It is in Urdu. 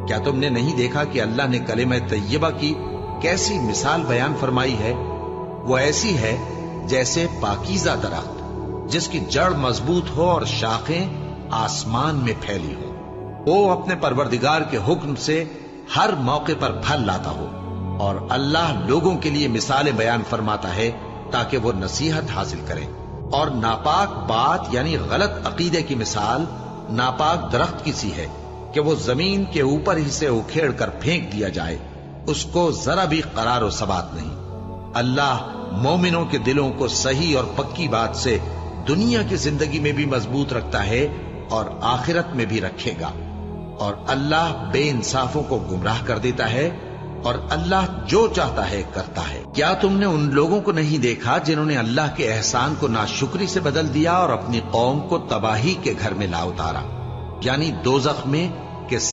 کیا تم نے نہیں دیکھا کہ اللہ نے کلمہ طیبہ کی کیسی مثال بیان فرمائی ہے؟ وہ ایسی ہے جیسے پاکیزہ درخت جس کی جڑ مضبوط ہو اور شاخیں آسمان میں پھیلی ہو، وہ اپنے پروردگار کے حکم سے ہر موقع پر پھل لاتا ہو، اور اللہ لوگوں کے لیے مثالیں بیان فرماتا ہے تاکہ وہ نصیحت حاصل کریں۔ اور ناپاک بات یعنی غلط عقیدے کی مثال ناپاک درخت کی سی ہے کہ وہ زمین کے اوپر ہی سے اکھیڑ کر پھینک دیا جائے، اس کو ذرا بھی قرار و ثبات نہیں۔ اللہ مومنوں کے دلوں کو صحیح اور پکی بات سے دنیا کی زندگی میں بھی مضبوط رکھتا ہے اور آخرت میں بھی رکھے گا، اور اللہ بے انصافوں کو گمراہ کر دیتا ہے، اور اللہ جو چاہتا ہے کرتا ہے۔ کیا تم نے ان لوگوں کو نہیں دیکھا جنہوں نے اللہ کے احسان کو ناشکری سے بدل دیا اور اپنی قوم کو تباہی کے گھر میں لا اتارا، یعنی دوزخ میں